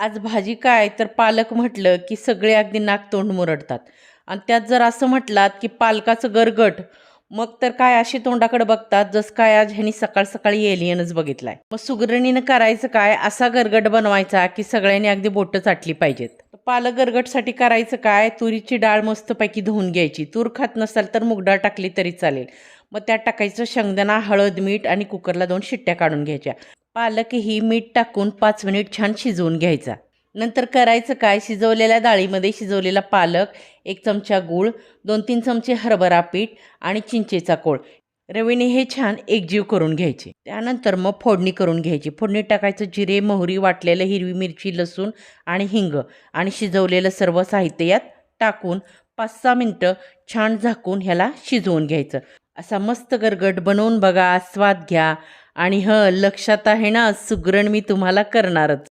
आज भाजी काय तर पालक म्हटलं की सगळे अगदी नाक तोंड मुरडतात. आणि त्यात जर असं म्हटलात की पालकाचं गरगट, मग तर काय अशी तोंडाकडे बघतात जसं काय आज ह्यांनी सकाळ सकाळी एलियनच बघितलाय. मग सुगरणीनं करायचं काय, असा गरगट बनवायचा की सगळ्यांनी अगदी बोटं चाटली पाहिजेत. पालक गरगटसाठी करायचं काय, तुरीची डाळ मस्तपैकी धुवून घ्यायची. तूर खात नसाल तर मूग डाळ टाकली तरी चालेल. मग त्यात टाकायचं शेंगदाणा, हळद, मीठ आणि कुकरला 2 शिट्ट्या काढून घ्यायच्या. पालकही मीठ टाकून 5 मिनिट छान शिजवून घ्यायचा. नंतर करायचं काय, शिजवलेल्या डाळीमध्ये शिजवलेला पालक, 1 चमचा गूळ, 2-3 चमचे हरभरा पीठ आणि चिंचेचा कोळ, रवीने हे छान एकजीव करून घ्यायचे. त्यानंतर मग फोडणी करून घ्यायची. फोडणीत टाकायचं जिरे, मोहरी, वाटलेलं हिरवी मिरची, लसूण आणि हिंग आणि शिजवलेलं सर्व साहित्य यात टाकून 5-6 मिनटं छान झाकून ह्याला शिजवून घ्यायचं. असा मस्त गरगट बनवून बघा, स्वाद घ्या. आणि लक्षात आहे ना, सुगरण मी तुम्हाला करणारच.